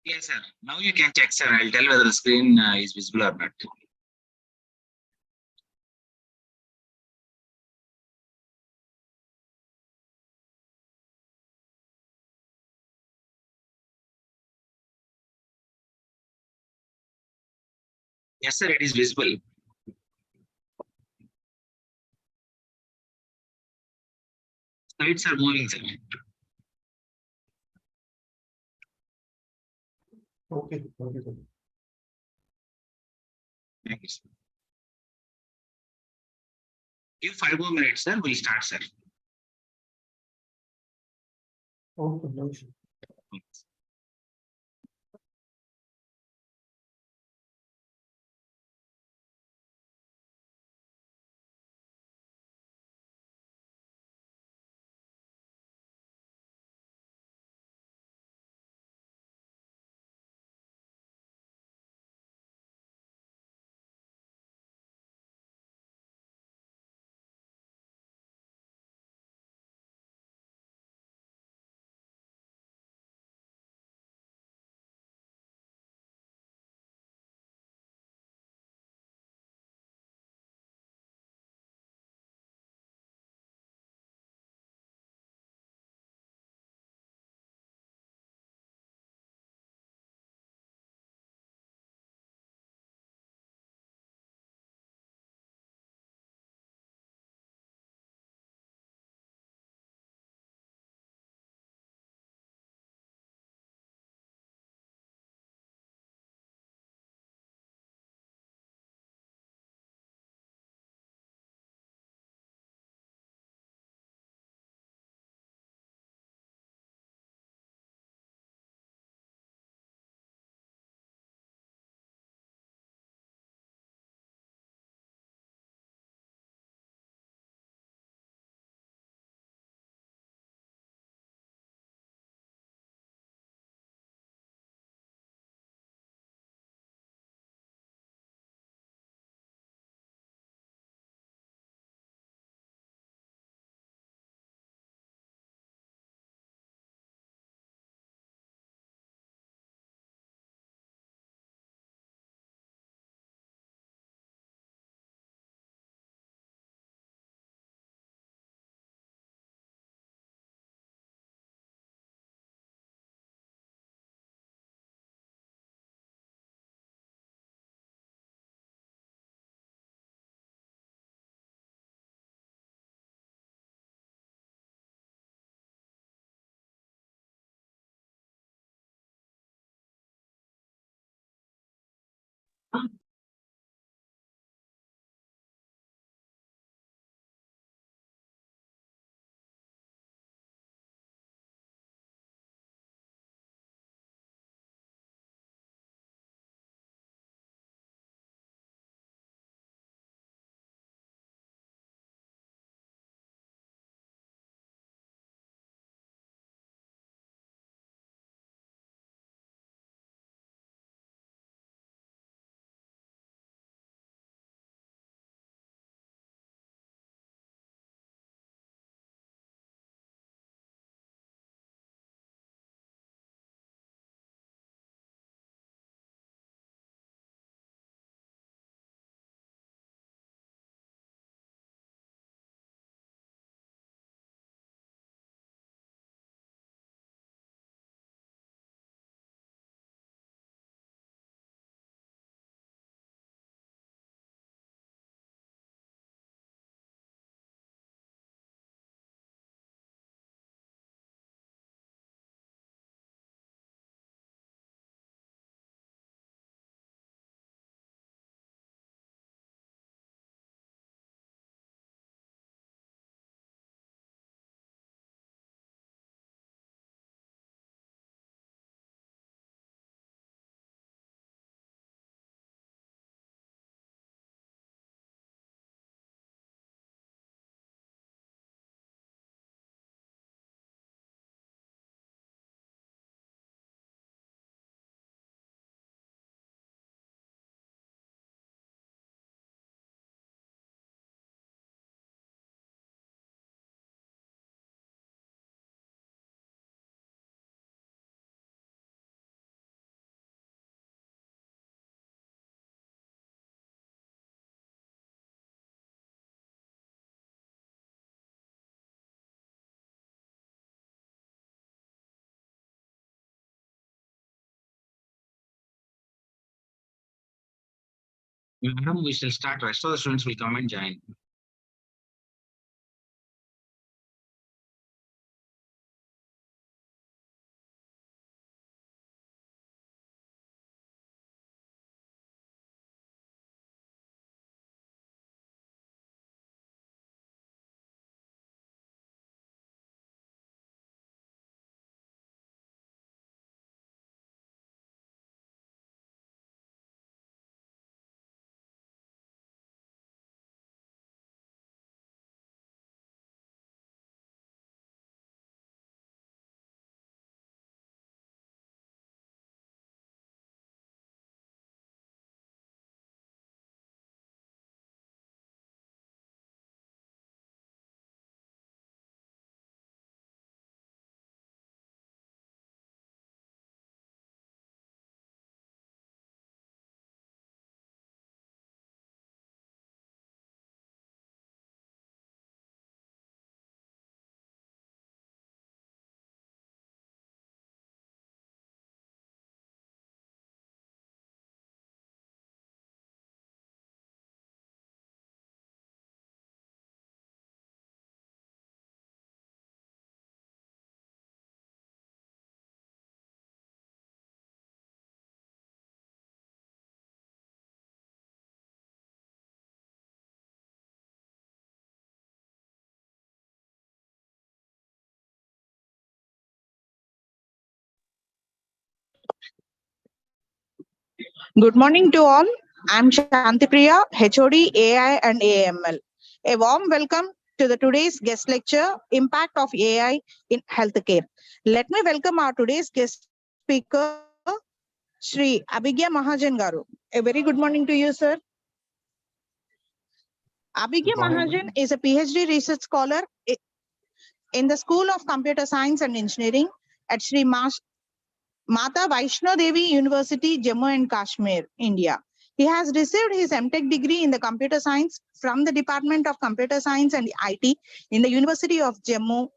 Yes, sir. Now you can check, sir. I'll tell whether the screen is visible or not. Yes, sir. It is visible. Slides are moving, sir. Okay, okay, sir. Thank you, sir. Give 5 more minutes, sir. We'll start, sir. Okay, no issue. Madam, we shall start. Rest of the students will come and join. Good morning to all. I'm Shanti Priya, HOD AI and AML. A warm welcome to the today's guest lecture, Impact of AI in Healthcare. Let me welcome our today's guest speaker, Shri Abhigya Mahajan Garu. A very good morning to you, sir. Abhigya Mahajan is a PhD research scholar in the School of Computer Science and Engineering at Shri Mata Vaishno Devi University, Jammu and Kashmir, India. He has received his MTech degree in the computer science from the Department of Computer Science and IT in the University of Jammu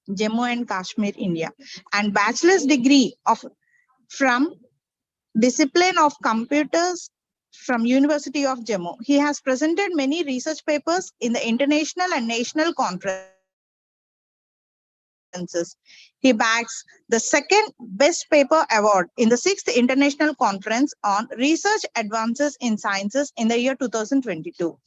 and Kashmir, India, and bachelor's degree from discipline of computers from University of Jammu. He has presented many research papers in the international and national conferences. He bags the second Best Paper Award in the 6th International Conference on Research Advances in Sciences in the year 2022.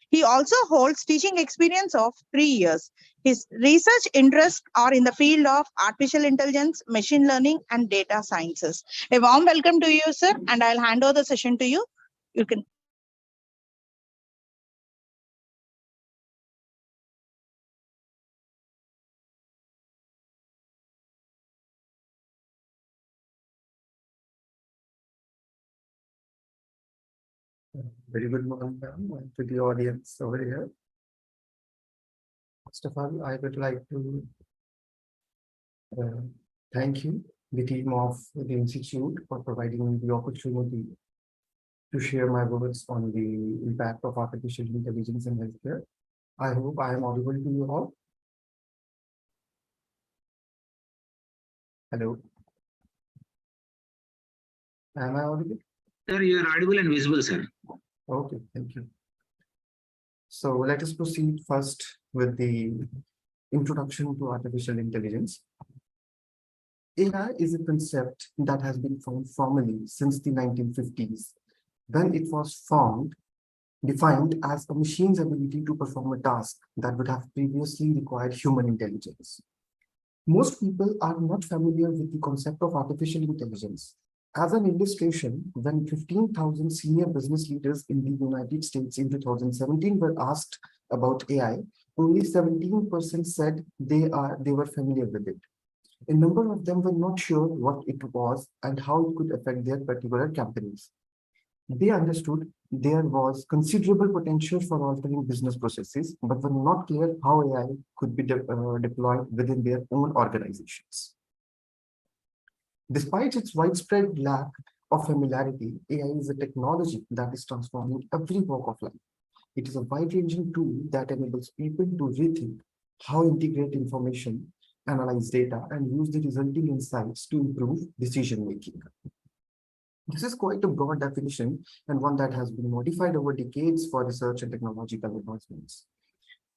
He also holds teaching experience of 3 years. His research interests are in the field of artificial intelligence, machine learning, and data sciences. A warm welcome to you, sir, and I'll hand over the session to you. You can. Very good morning, ma'am, and to the audience over here. First of all, I would like to thank you, the team of the Institute, for providing me the opportunity to share my words on the impact of artificial intelligence in healthcare. I hope I am audible to you all. Hello. Am I audible? Sir, you are audible and visible, sir. Okay, thank you. So let us proceed first with the introduction to artificial intelligence. AI is a concept that has been formed formally since the 1950s, when it was defined as a machine's ability to perform a task that would have previously required human intelligence. Most people are not familiar with the concept of artificial intelligence. As an illustration, when 15,000 senior business leaders in the United States in 2017 were asked about AI, only 17% said they were familiar with it. A number of them were not sure what it was and how it could affect their particular companies. They understood there was considerable potential for altering business processes, but were not clear how AI could be deployed within their own organizations. Despite its widespread lack of familiarity, AI is a technology that is transforming every walk of life. It is a wide-ranging tool that enables people to rethink how to integrate information, analyze data, and use the resulting insights to improve decision-making. This is quite a broad definition and one that has been modified over decades for research and technological advancements.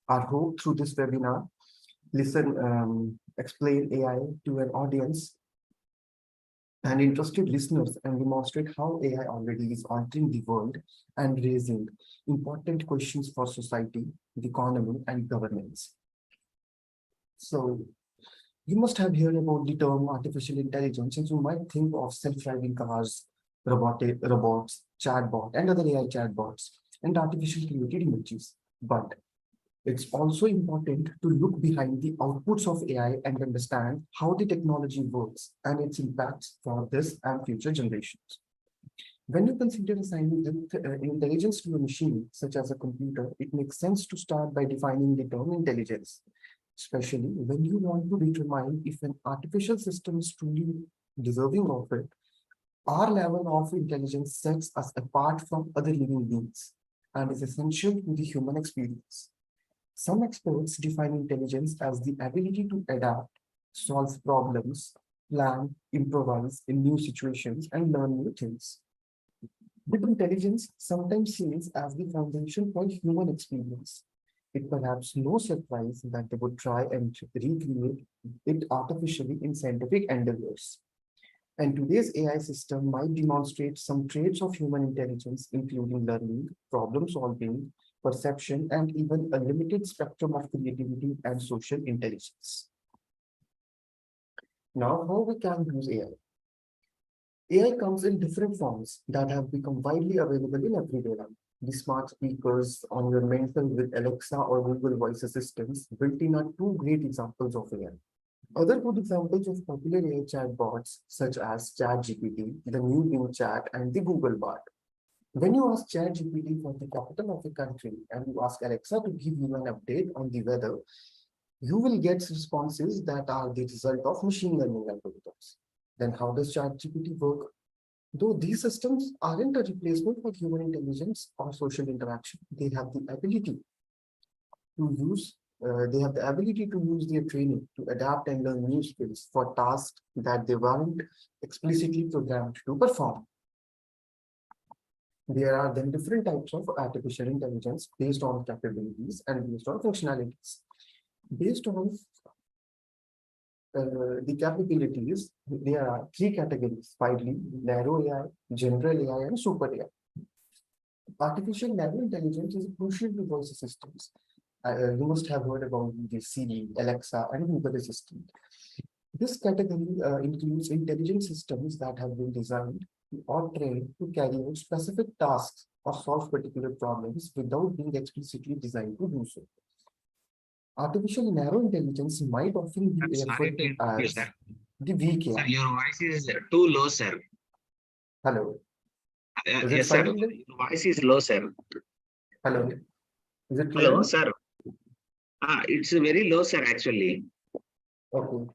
Our hope through this webinar, explain AI to an audience and interested listeners and demonstrate how AI already is altering the world and raising important questions for society, the economy, and governance. So you must have heard about the term artificial intelligence, and you might think of self-driving cars, robots, chatbot, and other AI chatbots, and artificial created images. But it's also important to look behind the outputs of AI and understand how the technology works and its impacts for this and future generations. When you consider assigning intelligence to a machine, such as a computer, it makes sense to start by defining the term intelligence, especially when you want to determine if an artificial system is truly deserving of it. Our level of intelligence sets us apart from other living beings and is essential to the human experience. Some experts define intelligence as the ability to adapt, solve problems, plan, improvise in new situations, and learn new things. But intelligence sometimes seen as the foundation for human experience. It perhaps no surprise that they would try and recreate it artificially in scientific endeavors. And today's AI system might demonstrate some traits of human intelligence, including learning, problem solving, perception, and even a limited spectrum of creativity and social intelligence. Now, how we can use AI? AI comes in different forms that have become widely available in everyday life. The smart speakers on your mental with Alexa or Google Voice assistants built in are two great examples of AI. Other good examples of popular AI chatbots such as ChatGPT, the new Bing Chat, and the Google Bot. When you ask ChatGPT for the capital of a country and you ask Alexa to give you an update on the weather, you will get responses that are the result of machine learning algorithms. Then how does ChatGPT work? Though these systems aren't a replacement for human intelligence or social interaction, they have the ability to use their training to adapt and learn new skills for tasks that they weren't explicitly programmed to perform. There are then different types of artificial intelligence based on capabilities and based on functionalities. Based on the capabilities, there are three categories: widely, narrow AI, general AI, and super AI. Artificial narrow intelligence is crucial to voice systems. You must have heard about the Siri, Alexa, and Google Assistant. This category includes intelligent systems that have been designed or trained to carry out specific tasks or solve particular problems without being explicitly designed to do so. Artificial narrow intelligence might often be Sorry referred to to interrupt you, as sir. the weak Sir, AI. your voice is too low, sir. Hello, is it Yes, sir. fine? Then? Your voice is low, sir. Hello, is it clear Hello, now? sir. It's very low, sir, actually. Okay.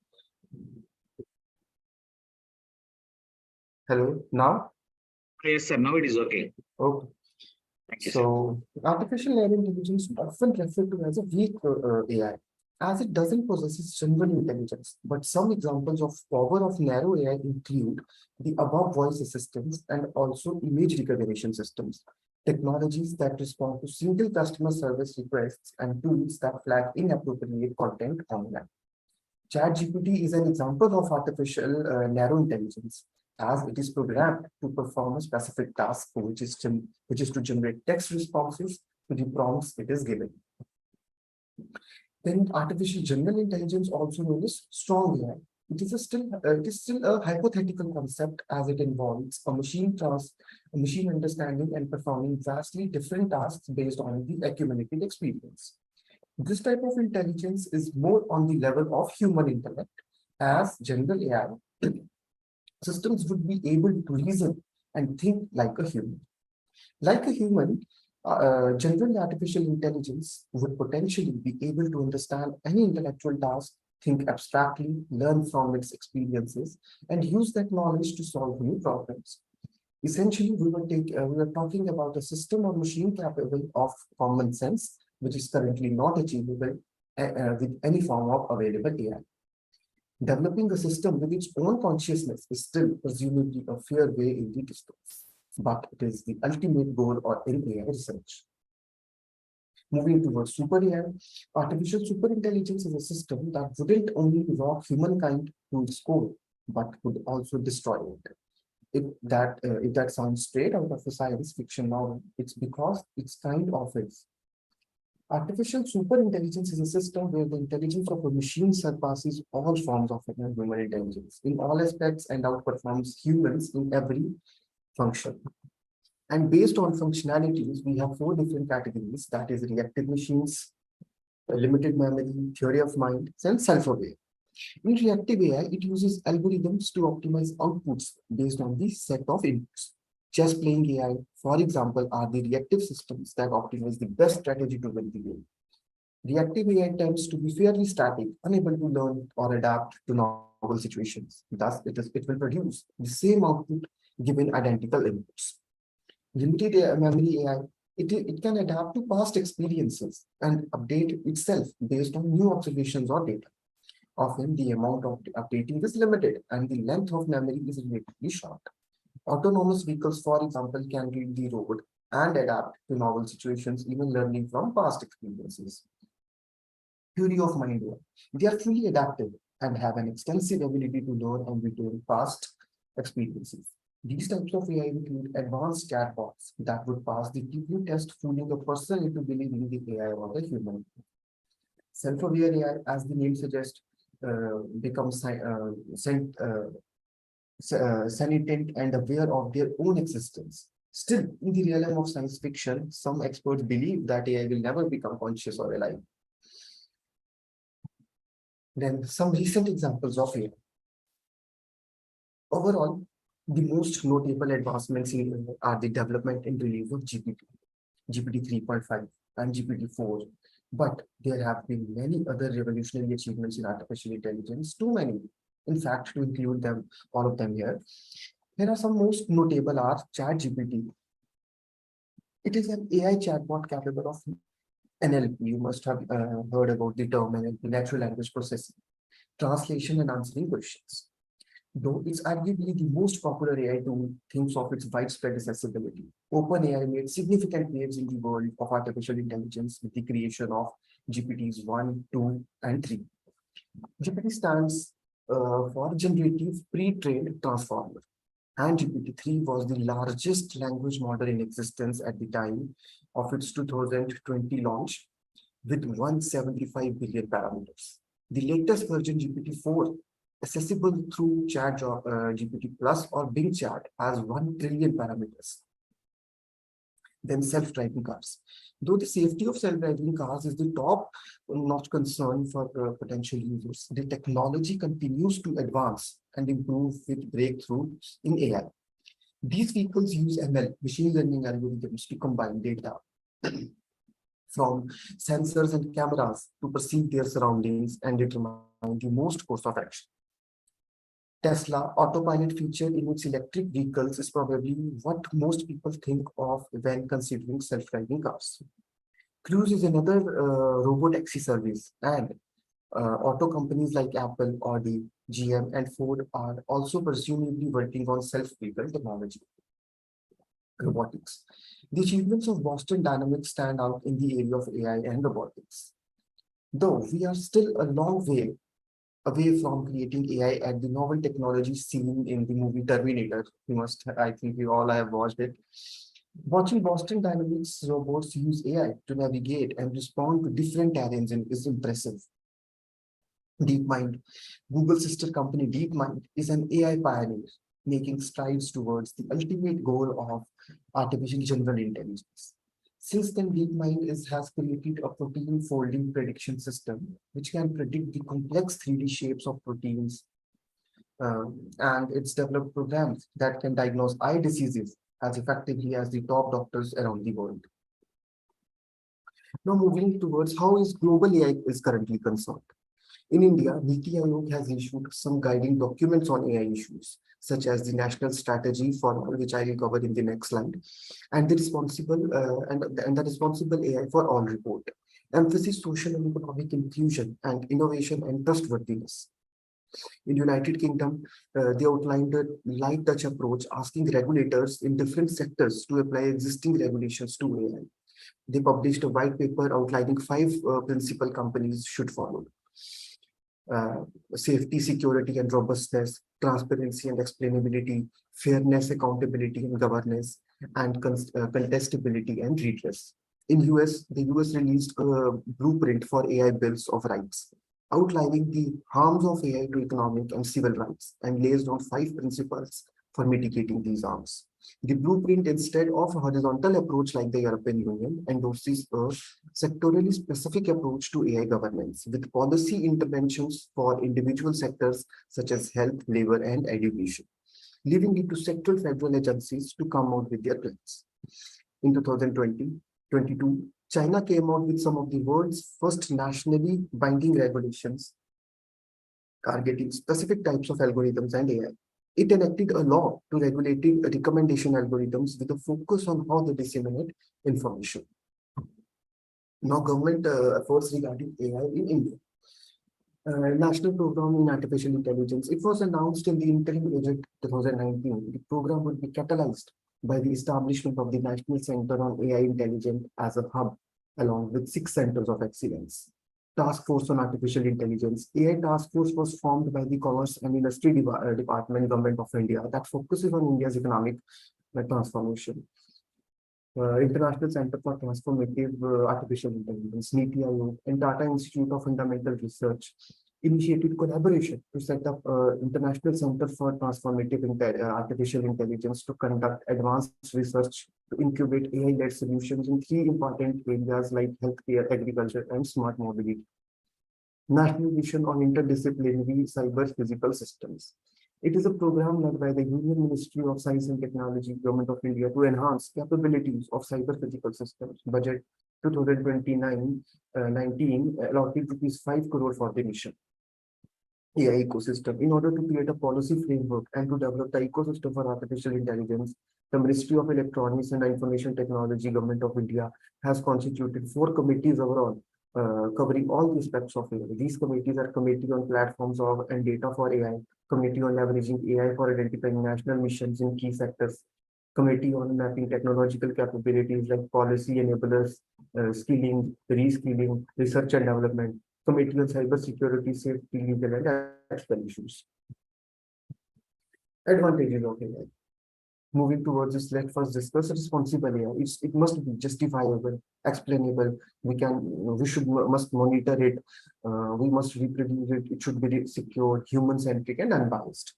Hello, now? Yes, sir. Now it is okay. Okay. Thank you, sir. So, artificial narrow intelligence is often referred to as a weak AI, as it doesn't possess general intelligence. But some examples of power of narrow AI include the above voice assistants and also image recognition systems, technologies that respond to single customer service requests, and tools that flag inappropriate content online. ChatGPT is an example of artificial narrow intelligence, as it is programmed to perform a specific task, which is to generate text responses to the prompts it is given. Then artificial general intelligence, also known as strong AI. It is still a hypothetical concept, as it involves a machine understanding and performing vastly different tasks based on the accumulated experience. This type of intelligence is more on the level of human intellect, as general AI systems would be able to reason and think like a human. Like a human, general artificial intelligence would potentially be able to understand any intellectual task, think abstractly, learn from its experiences, and use that knowledge to solve new problems. Essentially, we were talking about a system or machine capable of common sense, which is currently not achievable with any form of available AI. Developing a system with its own consciousness is still presumably a fair way in the distance, but it is the ultimate goal or in AI research. Moving towards super AI, artificial superintelligence is a system that wouldn't only rock humankind to its core, but would also destroy it. If that sounds straight out of a science fiction novel, it's because it's kind of is. Artificial superintelligence is a system where the intelligence of a machine surpasses all forms of human intelligence in all aspects and outperforms humans in every function. And based on functionalities, we have four different categories, that is reactive machines, limited memory, theory of mind, and self-aware. In reactive AI, it uses algorithms to optimize outputs based on the set of inputs. Chess playing AI, for example, are the reactive systems that optimize the best strategy to win the game. Reactive AI tends to be fairly static, unable to learn or adapt to novel situations. Thus, it will produce the same output given identical inputs. Limited memory AI, it can adapt to past experiences and update itself based on new observations or data. Often, the amount of updating is limited and the length of memory is relatively short. Autonomous vehicles, for example, can read the road and adapt to novel situations, even learning from past experiences. Theory of mind AI. They are fully adaptive and have an extensive ability to learn and retain past experiences. These types of AI include advanced chatbots that would pass the TPU test, fooling a person into believing the AI or the human. Self-aware AI, as the name suggests, becomes sentient and aware of their own existence. Still, in the realm of science fiction, some experts believe that AI will never become conscious or alive. Then some recent examples of AI. Overall, the most notable advancements are the development and release of GPT 3.5 and GPT-4. But there have been many other revolutionary achievements in artificial intelligence, too many, in fact, to include them, all of them here. There are some most notable are ChatGPT. It is an AI chatbot capable of NLP. You must have heard about the term NLP, natural language processing, translation and answering questions. Though it's arguably the most popular AI tool, thinks of its widespread accessibility. OpenAI made significant waves in the world of artificial intelligence with the creation of GPTs 1, 2, and 3. GPT stands for Generative Pre-trained Transformer, and GPT-3 was the largest language model in existence at the time of its 2020 launch, with 175 billion parameters. The latest version, GPT-4, accessible through Chat GPT Plus or Bing Chat, has 1 trillion parameters. Then self-driving cars. Though the safety of self-driving cars is the top-notch concern for potential users, the technology continues to advance and improve with breakthroughs in AI. These vehicles use ML, machine learning algorithms, to combine data from sensors and cameras to perceive their surroundings and determine the most course of action. Tesla autopilot feature in its electric vehicles is probably what most people think of when considering self-driving cars. Cruise is another robotaxi service, and auto companies like Apple, Audi, GM, and Ford are also presumably working on self-vehicle technology. Robotics. The achievements of Boston Dynamics stand out in the area of AI and robotics. Though we are still a long way away from creating AI at the novel technology seen in the movie Terminator. I think we all have watched it. Watching Boston Dynamics robots use AI to navigate and respond to different terrains is impressive. DeepMind, Google's sister company DeepMind, is an AI pioneer, making strides towards the ultimate goal of artificial general intelligence. Since then, DeepMind has created a protein folding prediction system, which can predict the complex 3D shapes of proteins, and it's developed programs that can diagnose eye diseases as effectively as the top doctors around the world. Now moving towards how is global AI is currently concerned. In India, Niti Aayog has issued some guiding documents on AI issues, such as the National Strategy for All, which I will cover in the next slide, and the Responsible AI for All report, emphasis social and economic inclusion and innovation and trustworthiness. In United Kingdom, they outlined a light touch approach, asking regulators in different sectors to apply existing regulations to AI. They published a white paper outlining five principal companies should follow. Uh, Safety, security, and robustness, transparency and explainability, fairness, accountability, and governance, and contestability and redress. In US, the US released a blueprint for AI bills of rights, outlining the harms of AI to economic and civil rights, and lays down five principles for mitigating these harms. The blueprint, instead of a horizontal approach like the European Union, endorses a sectorally specific approach to AI governance with policy interventions for individual sectors such as health, labor, and education, leaving it to sectoral federal agencies to come out with their plans. In 2020-22, China came out with some of the world's first nationally binding regulations targeting specific types of algorithms and AI. It enacted a law to regulate recommendation algorithms with a focus on how they disseminate information. Now, government efforts regarding AI in India. National Program in Artificial Intelligence. It was announced in the interim budget 2019. The program would be catalyzed by the establishment of the National Center on AI Intelligence as a hub, along with 6 centers of excellence. Task Force on Artificial Intelligence. AI Task Force was formed by the Commerce and Industry Department, Government of India, that focuses on India's economic transformation. International Center for Transformative Artificial Intelligence, NITI Aayog, and Tata Institute of Fundamental Research initiated collaboration to set up International Center for Transformative Artificial Intelligence to conduct advanced research to incubate AI-led solutions in 3 important areas like healthcare, agriculture, and smart mobility. National Mission on Interdisciplinary Cyber Physical Systems. It is a program led by the Union Ministry of Science and Technology, Government of India, to enhance capabilities of cyber physical systems. Budget 2029-19 allotted ₹5 crore for the mission. AI ecosystem. In order to create a policy framework and to develop the ecosystem for artificial intelligence, the Ministry of Electronics and Information Technology, Government of India, has constituted 4 committees overall, covering all the aspects of AI. These committees are Committee on Platforms of and Data for AI, Committee on Leveraging AI for Identifying National Missions in Key Sectors, Committee on Mapping Technological Capabilities like Policy Enablers, Skilling, Reskilling, Research and Development, Committee on Cyber Security, Safety, Legal and Ethical Issues. Advantages of AI. Moving towards this, let's first discuss responsible AI. It must be justifiable, explainable. We must monitor it. We must reproduce it. It should be secure, human-centric, and unbiased.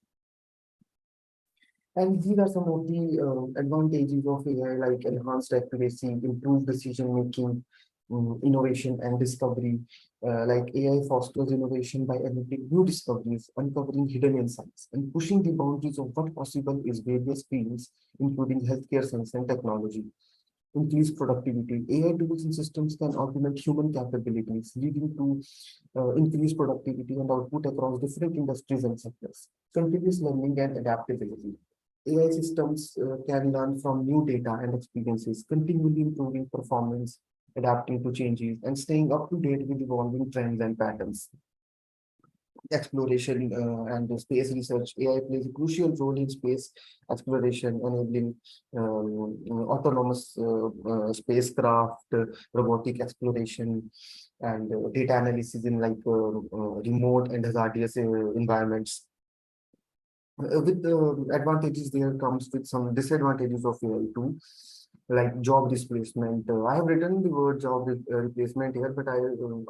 And these are some of the advantages of AI, like enhanced accuracy, improved decision-making, innovation and discovery. Like AI fosters innovation by enabling new discoveries, uncovering hidden insights, and pushing the boundaries of what possible is various fields, including healthcare, science, and technology. Increased productivity. AI tools and systems can augment human capabilities, leading to increased productivity and output across different industries and sectors. Continuous learning and adaptability. AI systems can learn from new data and experiences, continually improving performance, adapting to changes, and staying up to date with evolving trends and patterns. Exploration and space research. AI plays a crucial role in space exploration, enabling autonomous spacecraft, robotic exploration, and data analysis in like remote and hazardous environments. With the advantages, there comes with some disadvantages of AI too, like job displacement. I have written the word job replacement here, but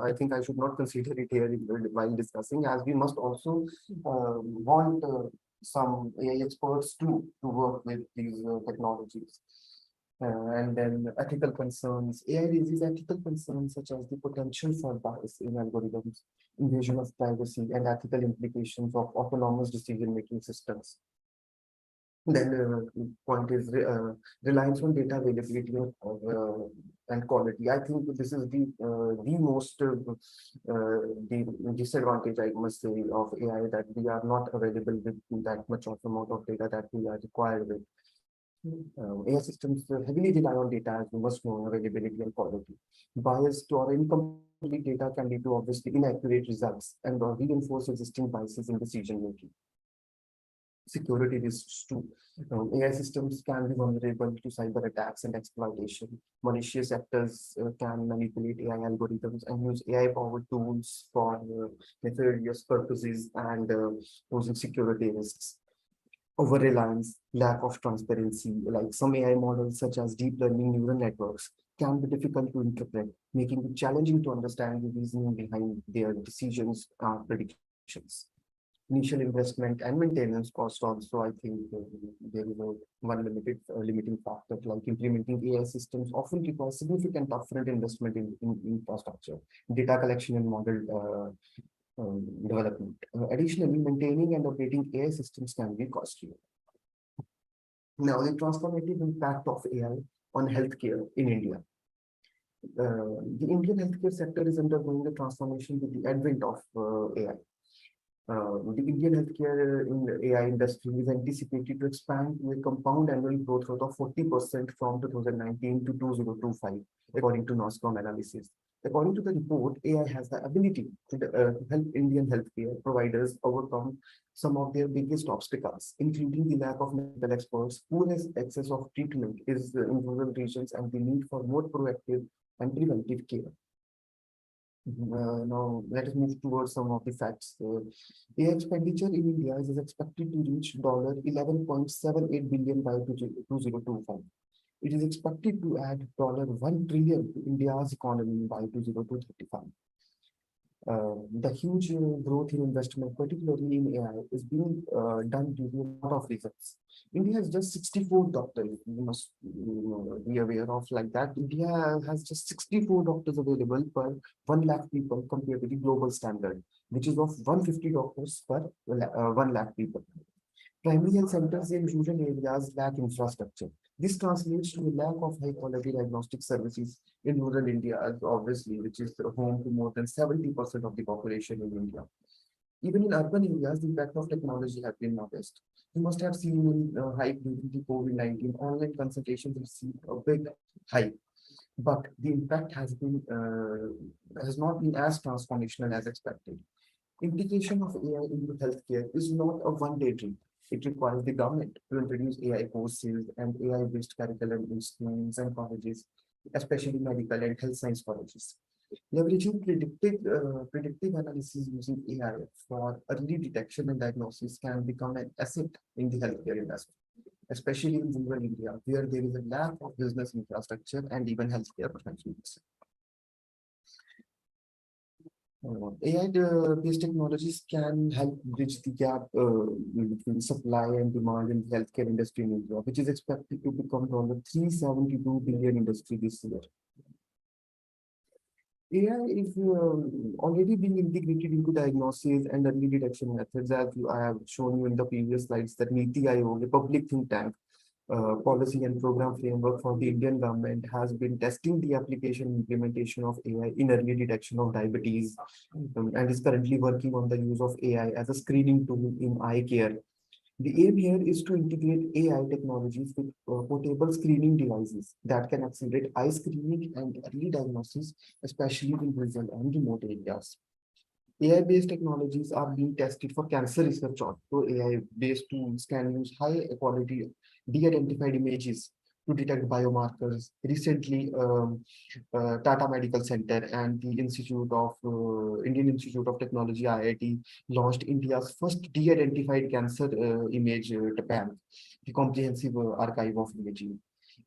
I think I should not consider it here while discussing, as we must also want some AI experts to work with these technologies. And then ethical concerns. AI raises ethical concerns such as the potential for bias in algorithms, invasion of privacy, and ethical implications of autonomous decision-making systems. Then point is reliance on data availability and quality. I think this is the most the disadvantage, I must say, of AI, that we are not available with that much of amount of data that we are required with. AI systems heavily rely on data, as you must know, availability and quality. Biased or incomplete data can lead to obviously inaccurate results and reinforce existing biases in decision making. Security risks too. AI systems can be vulnerable to cyber attacks and exploitation. Malicious actors can manipulate AI algorithms and use AI-powered tools for nefarious purposes and posing security risks. Over-reliance, lack of transparency, like some AI models such as deep learning neural networks, can be difficult to interpret, making it challenging to understand the reasoning behind their decisions or predictions. Initial investment and maintenance cost also, I think there is one limiting factor, like implementing AI systems often requires significant upfront investment in infrastructure, data collection and model development. Additionally, maintaining and operating AI systems can be costly. Now, the transformative impact of AI on healthcare in India. The Indian healthcare sector is undergoing a transformation with the advent of AI. The Indian healthcare in the AI industry is anticipated to expand to a compound annual growth rate of 40% from 2019 to 2025, according to NOSCOM analysis. According to the report, AI has the ability to help Indian healthcare providers overcome some of their biggest obstacles, including the lack of medical experts, poor access of treatment is in rural regions, and the need for more proactive and preventive care. Now, let us move towards some of the facts. AI expenditure in India is expected to reach $11.78 billion by 2025. It is expected to add $1 trillion to India's economy by 2035. The huge growth in investment, particularly in AI, is being done due to a lot of reasons. India has just 64 doctors. You must be aware of like that. India has just 64 doctors available per 1 lakh people compared to the global standard, which is of 150 doctors per 1 lakh people. Primary health centers in rural areas lack infrastructure. This translates to a lack of high-quality diagnostic services in rural India, obviously, which is home to more than 70% of the population in India. Even in urban areas, the impact of technology has been modest. You must have seen in hype during the COVID-19, online consultations received a big hype, but the impact has not been as transformational as expected. Integration of AI into healthcare is not a one-day dream. It requires the government to introduce AI courses and AI-based curriculum in schools and colleges, especially medical and health science colleges. Leveraging predictive analysis using AI for early detection and diagnosis can become an asset in the healthcare industry, especially in rural India, where there is a lack of business infrastructure and even healthcare professionals. AI-based technologies can help bridge the gap between supply and demand in the healthcare industry in India, which is expected to become $372 billion industry this year. AI is already being integrated into diagnosis and early detection methods, as I have shown you in the previous slides, that NITI Aayog, a public think tank, policy and program framework for the Indian government, has been testing the application and implementation of AI in early detection of diabetes and is currently working on the use of AI as a screening tool in eye care. The aim here is to integrate AI technologies with portable screening devices that can accelerate eye screening and early diagnosis, especially in rural and remote areas. AI-based technologies are being tested for cancer research also. AI-based tools can use high-quality de-identified images to detect biomarkers. Recently, Tata Medical Center and the Indian Institute of Technology (IIT) launched India's first de-identified cancer image bank, the comprehensive archive of imaging.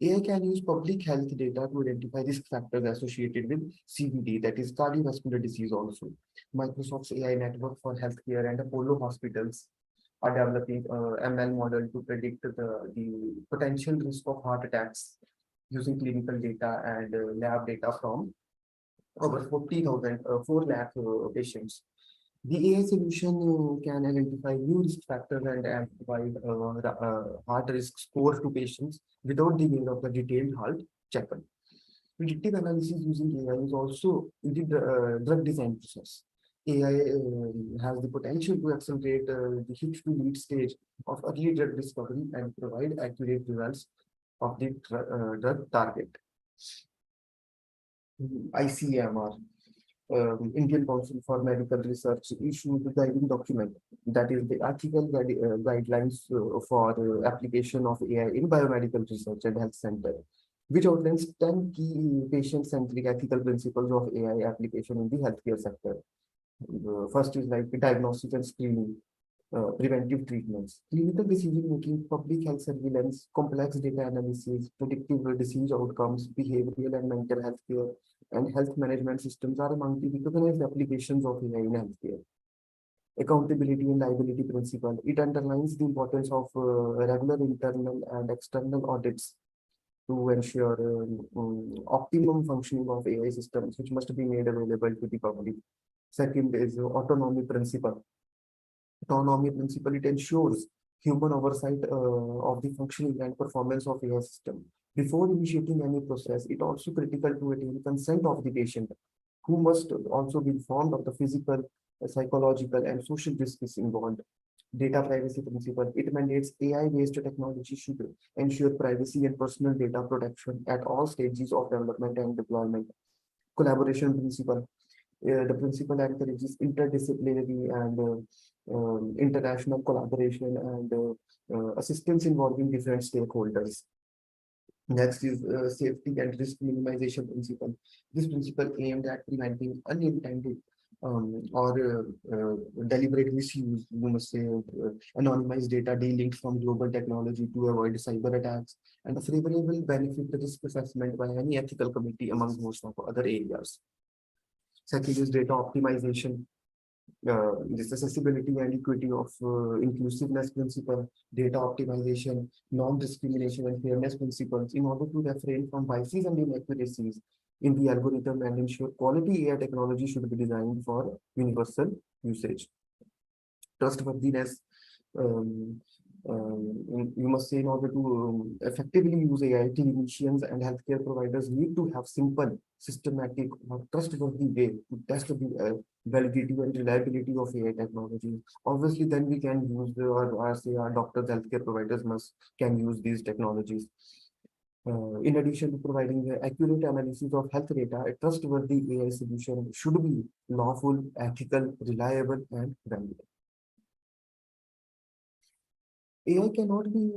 AI can use public health data to identify risk factors associated with CVD, that is cardiovascular disease also. Microsoft's AI network for healthcare and Apollo hospitals are developing ML model to predict the potential risk of heart attacks using clinical data and lab data from over 4 lakh patients. The AI solution can identify new risk factors and provide heart risk score to patients without the need of the detailed heart checkup. Predictive analysis using AI is also in the drug design process. AI has the potential to accelerate the hit to lead stage of early drug discovery and provide accurate results of the drug target. ICMR, Indian Council for Medical Research, issued the guiding document, that is the ethical guidelines for application of AI in biomedical research and health center, which outlines 10 key patient-centric ethical principles of AI application in the healthcare sector. First is like diagnostic and screening, preventive treatments, clinical decision making, public health surveillance, complex data analysis, predictive disease outcomes, behavioral and mental health care, and health management systems are among the recognized applications of AI in healthcare. Accountability and liability principle. It underlines the importance of regular internal and external audits to ensure optimum functioning of AI systems, which must be made available to the public. Second is autonomy principle. Autonomy principle, it ensures human oversight of the functioning and performance of AI system. Before initiating any process, it also critical to attain consent of the patient, who must also be informed of the physical, psychological, and social risks involved. Data privacy principle, it mandates AI-based technology should ensure privacy and personal data protection at all stages of development and deployment. Collaboration principle, the principle encourages interdisciplinary and international collaboration and assistance involving different stakeholders. Next is safety and risk minimization principle. This principle aimed at preventing unintended or deliberate misuse, you must say, anonymized data delinked from global technology to avoid cyber attacks, and a favorable benefit risk assessment by any ethical committee among most of other areas. Second is data optimization. This accessibility and equity of inclusiveness principle, data optimization, non-discrimination and fairness principles in order to refrain from biases and inaccuracies in the algorithm and ensure quality AI technology should be designed for universal usage. Trustworthiness, you must say, in order to effectively use AI, clinicians and healthcare providers need to have simple, systematic, or trustworthy way to test the validity and reliability of AI technology. Obviously, then we can use or say our doctors, healthcare providers can use these technologies. In addition to providing accurate analysis of health data, a trustworthy AI solution should be lawful, ethical, reliable, and valid. AI cannot be,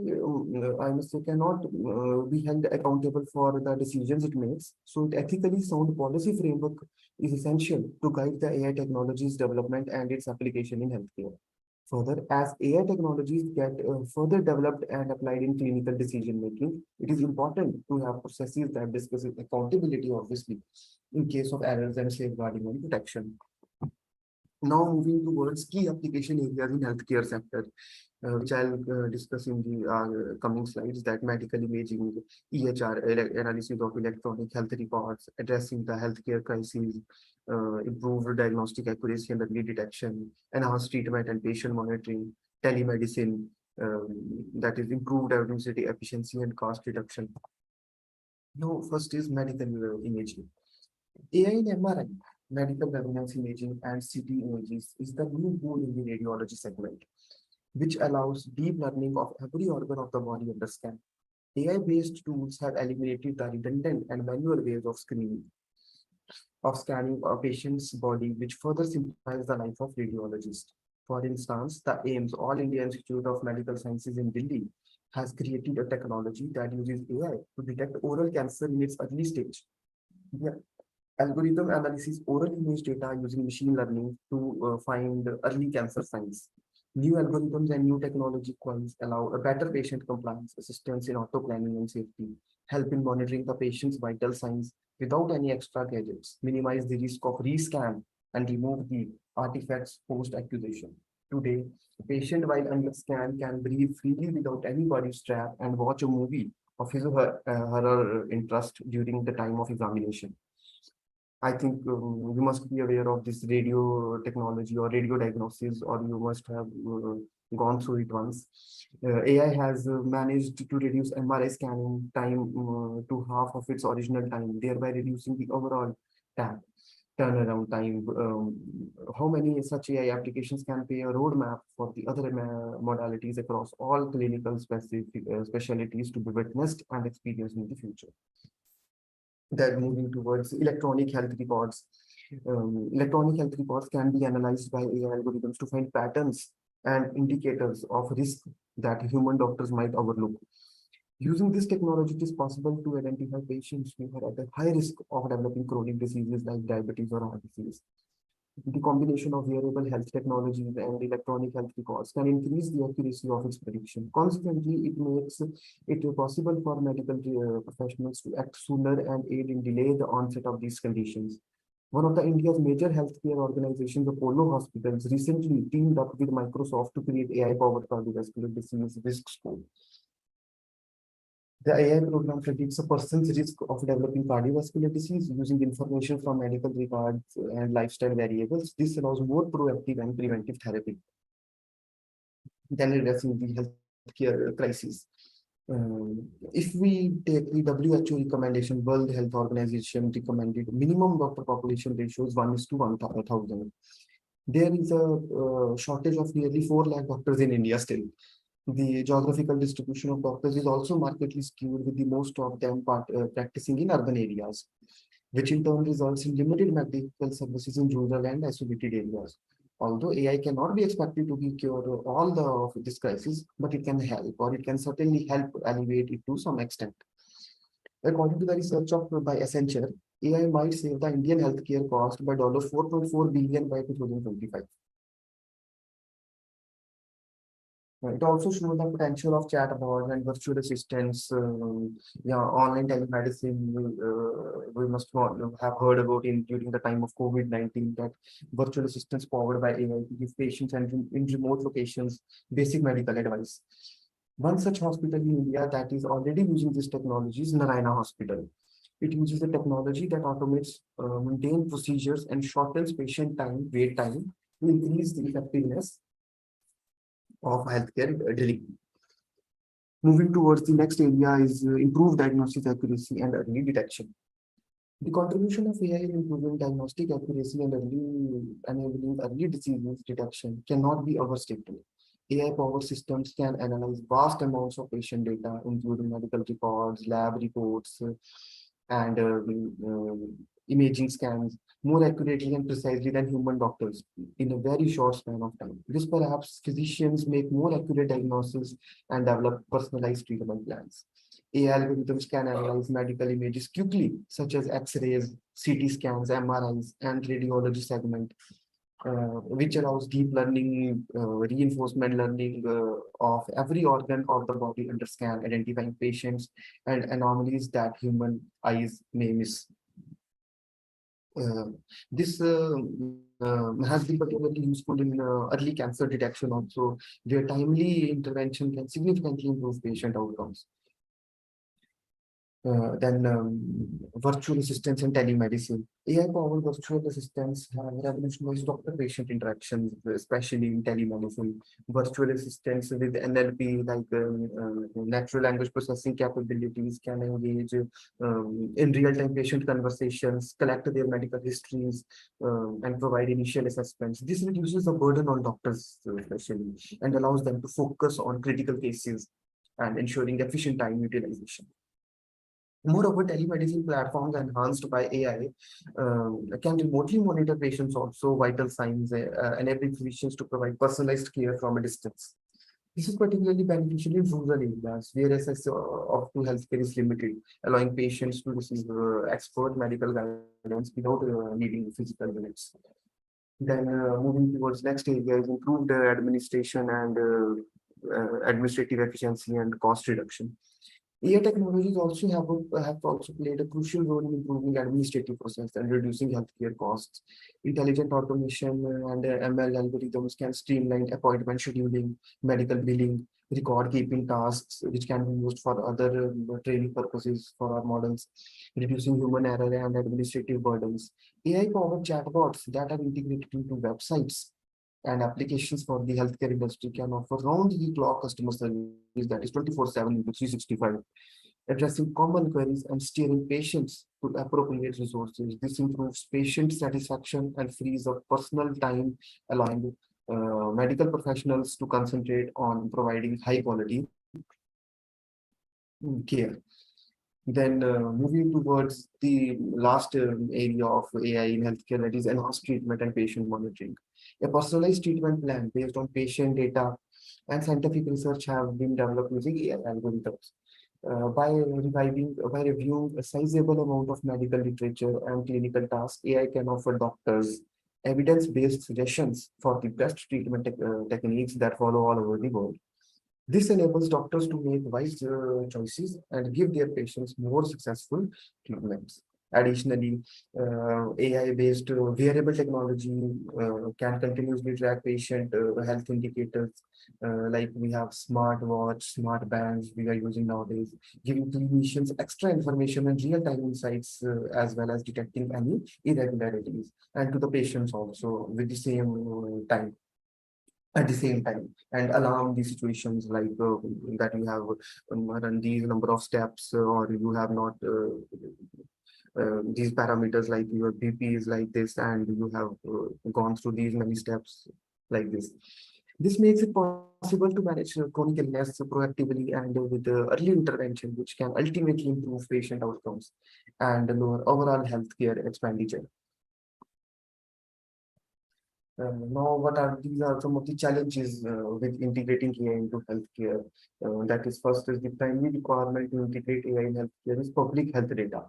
I must say, cannot be held accountable for the decisions it makes. So, ethically sound policy framework is essential to guide the AI technologies development and its application in healthcare. Further, as AI technologies get further developed and applied in clinical decision making, it is important to have processes that discuss accountability, obviously, in case of errors and safeguarding and protection. Now moving towards key application areas in healthcare sector, which I'll discuss in the coming slides, that medical imaging, EHR, analysis of electronic health records, addressing the healthcare crises, improved diagnostic accuracy and early detection, enhanced treatment and patient monitoring, telemedicine, that is improved diagnostic efficiency and cost reduction. Now, first is medical imaging. AI in MRI, medical resonance imaging, and CT images is the new boon in the radiology segment, which allows deep learning of every organ of the body under scan. AI-based tools have eliminated the redundant and manual ways of scanning a patient's body, which further simplifies the life of radiologists. For instance, the AIIMS, All India Institute of Medical Sciences in Delhi, has created a technology that uses AI to detect oral cancer in its early stage. The algorithm analyzes oral image data using machine learning to find early cancer signs. New algorithms and new technology allow a better patient compliance, assistance in auto planning and safety, help in monitoring the patient's vital signs without any extra gadgets, minimize the risk of rescan, and remove the artifacts post-acquisition. Today, a patient while under scan can breathe freely without any body strap and watch a movie of his or her interest during the time of examination. I think you must be aware of this radio technology or radio diagnosis, or you must have gone through it once. AI has managed to reduce MRI scanning time to half of its original time, thereby reducing the overall time. turnaround time, how many such AI applications can pay a roadmap for the other modalities across all clinical specialties to be witnessed and experienced in the future. Then moving towards electronic health records. Electronic health records can be analyzed by AI algorithms to find patterns and indicators of risk that human doctors might overlook. Using this technology, it is possible to identify patients who are at a high risk of developing chronic diseases like diabetes or heart disease. The combination of wearable health technologies and electronic health records can increase the accuracy of its prediction. Consequently, it makes it possible for medical professionals to act sooner and aid in delay the onset of these conditions. One of the India's major healthcare organizations, Apollo Hospitals, recently teamed up with Microsoft to create AI-powered cardiovascular disease risk score. The AI program predicts a person's risk of developing cardiovascular disease using information from medical records and lifestyle variables. This allows more proactive and preventive therapy than addressing the healthcare crisis. If we take the WHO recommendation, World Health Organization recommended minimum doctor population ratios 1:1,000. There is a shortage of nearly 4 lakh doctors in India still. The geographical distribution of doctors is also markedly skewed, with the most of them practicing in urban areas, which in turn results in limited medical services in rural and isolated areas. Although AI cannot be expected to cure all of this crisis, but it can help, or it can certainly help alleviate it to some extent. According to the research by Accenture, AI might save the Indian healthcare cost by $4.4 billion by 2025. It also shows the potential of chatbots and virtual assistants, online telemedicine. We must have heard about during the time of COVID-19 that virtual assistants powered by AI give patients and in remote locations basic medical advice. One such hospital in India that is already using this technology is Narayana Hospital. It uses a technology that automates mundane procedures and shortens patient wait time to increase the effectiveness of healthcare delivery. Moving towards the next area is improved diagnostic accuracy and early detection. The contribution of AI in improving diagnostic accuracy and enabling early disease detection cannot be overstated. AI-powered systems can analyze vast amounts of patient data, including medical records, lab reports, and imaging scans more accurately and precisely than human doctors in a very short span of time. This perhaps physicians make more accurate diagnosis and develop personalized treatment plans. AI algorithms can analyze medical images quickly, such as X-rays, CT scans, MRIs, and radiology segment, which allows deep learning, reinforcement learning of every organ of the body under scan, identifying patients and anomalies that human eyes may miss. This has been particularly useful in early cancer detection also, where timely intervention can significantly improve patient outcomes. Then virtual assistants and telemedicine. AI-powered virtual assistants have revolutionized doctor-patient interactions, especially in telemedicine. Virtual assistants with NLP, like natural language processing capabilities, can engage in real-time patient conversations, collect their medical histories, and provide initial assessments. This reduces the burden on doctors, especially, and allows them to focus on critical cases and ensuring efficient time utilization. Moreover, telemedicine platforms enhanced by AI can remotely monitor patients' also vital signs, enabling physicians to provide personalized care from a distance. This is particularly beneficial in rural areas where access to healthcare is limited, allowing patients to receive expert medical guidance without needing physical visits. Then moving towards next area is improved administration and administrative efficiency and cost reduction. AI technologies also have also played a crucial role in improving administrative process and reducing healthcare costs. Intelligent automation and ML algorithms can streamline appointment scheduling, medical billing, record keeping tasks, which can be used for other training purposes for our models, reducing human error and administrative burdens. AI-powered chatbots that are integrated into websites and applications for the healthcare industry can offer round-the-clock customer service that is 24/7 into 365. addressing common queries and steering patients to appropriate resources. This improves patient satisfaction and frees up personal time, allowing medical professionals to concentrate on providing high quality care. Then moving towards the last area of AI in healthcare, that is enhanced treatment and patient monitoring. A personalized treatment plan based on patient data and scientific research have been developed using AI algorithms. By reviewing a sizable amount of medical literature and clinical tasks, AI can offer doctors evidence-based suggestions for the best treatment techniques that follow all over the world. This enables doctors to make wise choices and give their patients more successful treatments. Additionally, AI-based wearable technology can continuously track patient health indicators, like we have smartwatch, smart bands we are using nowadays, giving clinicians extra information and real-time insights, as well as detecting any irregularities, and to the patients also with the same time at the same time, and alarm these situations like that you have run these number of steps, or you have not these parameters like your BP is like this and you have gone through these many steps like this. This makes it possible to manage chronic illness proactively and with early intervention, which can ultimately improve patient outcomes and lower overall healthcare expenditure. Now, what are these are some of the challenges with integrating AI into healthcare? That is, first is the primary requirement to integrate AI in healthcare is public health data,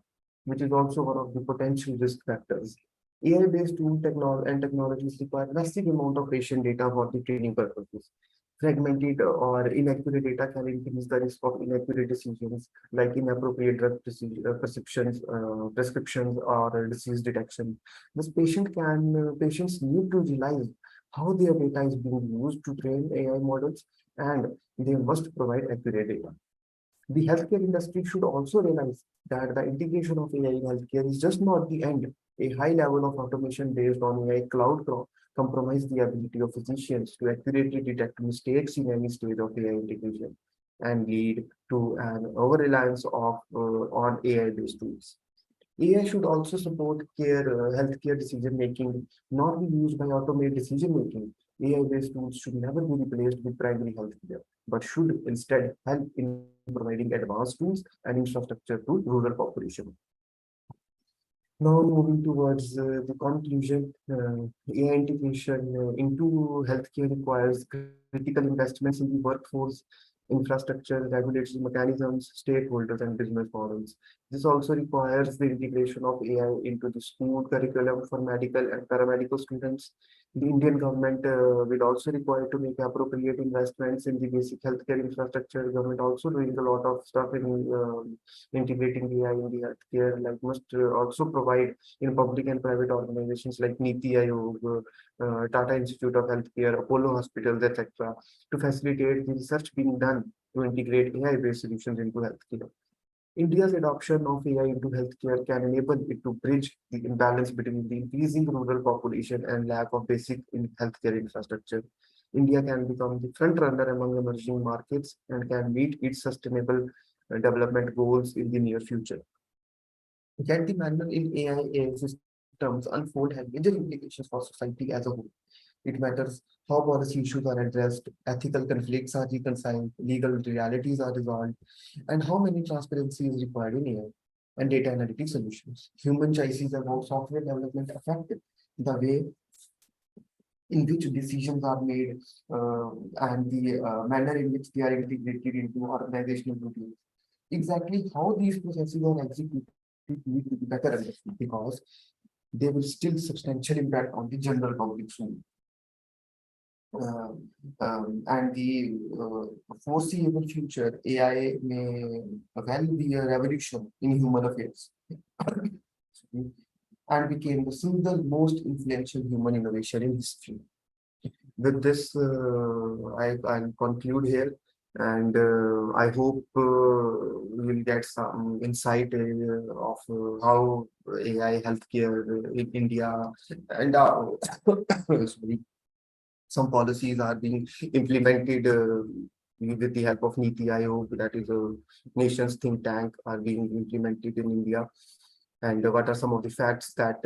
which is also one of the potential risk factors. AI-based technologies require massive amount of patient data for the training purposes. Fragmented or inaccurate data can increase the risk of inaccurate decisions, like inappropriate drug prescriptions, or disease detection. This patients need to realize how their data is being used to train AI models, and they must provide accurate data. The healthcare industry should also realize that the integration of AI in healthcare is just not the end. A high level of automation based on AI compromise the ability of physicians to accurately detect mistakes in any stage of AI integration and lead to an over-reliance on AI-based tools. AI should also support healthcare decision making, not be used by automated decision making. AI-based tools should never be replaced with primary healthcare, but should instead help in providing advanced tools and infrastructure to rural population. Now moving towards the conclusion, AI integration into healthcare requires critical investments in the workforce, infrastructure, regulatory mechanisms, stakeholders, and business models. This also requires the integration of AI into the school curriculum for medical and paramedical students. The Indian government will also require to make appropriate investments in the basic healthcare infrastructure. Government also doing a lot of stuff in integrating AI in the healthcare, like must also provide in public and private organizations like Niti Aayog, Tata Institute of Healthcare, Apollo Hospitals, etc., to facilitate the research being done to integrate AI-based solutions into healthcare. India's adoption of AI into healthcare can enable it to bridge the imbalance between the increasing rural population and lack of basic healthcare infrastructure. India can become the front runner among emerging markets and can meet its sustainable development goals in the near future. Yet the manner in AI systems unfold have major implications for society as a whole. It matters how policy issues are addressed, ethical conflicts are reconciled, legal realities are resolved, and how many transparency is required in AI and data analytics solutions. Human choices about software development affect the way in which decisions are made and the manner in which they are integrated into organizational routines. Exactly how these processes are executed need to be better understood, because they will still substantial impact on the general public soon. And the foreseeable future, AI may well be a revolution in human affairs and became the single most influential human innovation in history. With this, I'll conclude here, and I hope we will get some insight of how AI healthcare in India and sorry, some policies are being implemented with the help of Niti Aayog, that is a nation's think tank, are being implemented in India? And what are some of the facts that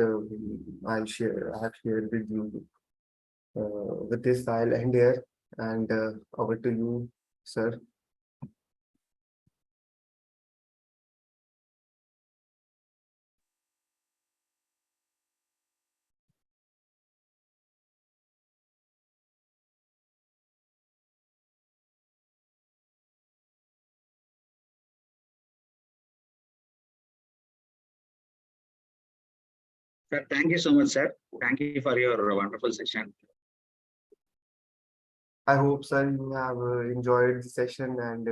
I have shared with you? With this, I'll end here, and over to you, sir. Sir, thank you so much, sir. Thank you for your wonderful session. I hope, sir, you have enjoyed the session, and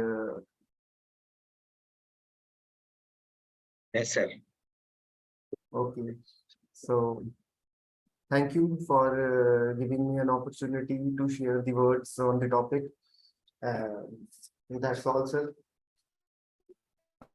Yes, sir. okay. So thank you for giving me an opportunity to share the words on the topic. That's all, sir.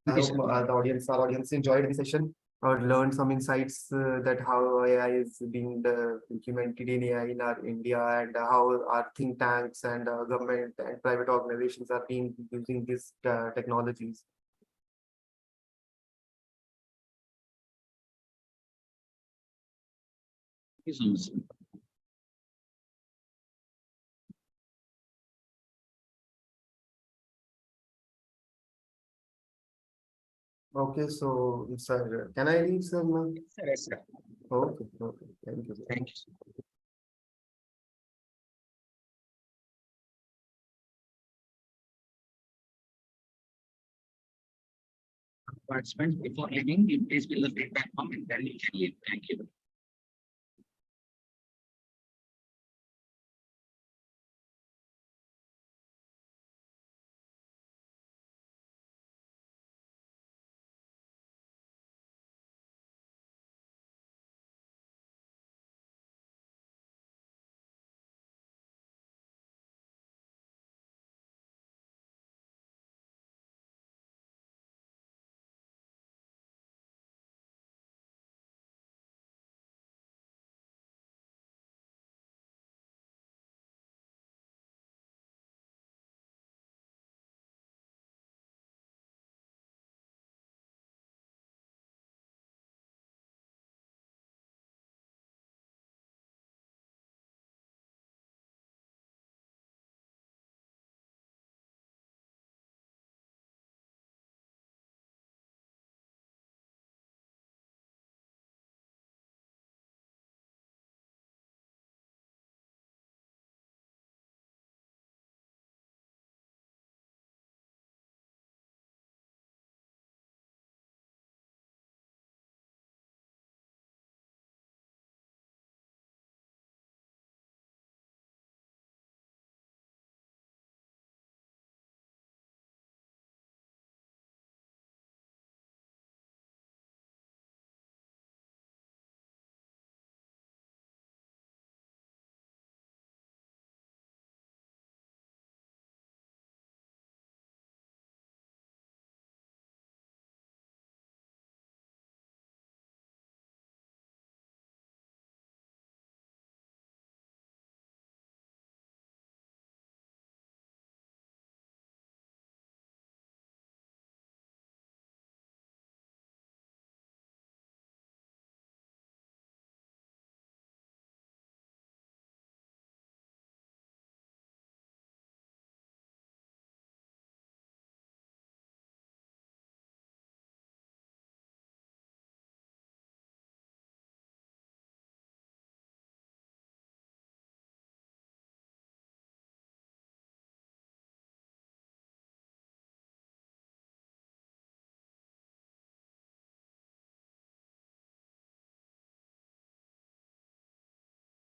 I Thank you, hope sir. our audience enjoyed the session or learned some insights that how AI is being implemented in AI in our India, and how our think tanks and government and private organizations are being using these technologies. Thank you so much, sir. Okay, so sir, can I leave, sir, now? Yes, sir. Okay, okay, thank you, sir. Thank you, sir. Participants, before leaving, you please fill the feedback form and then you can leave. Thank you.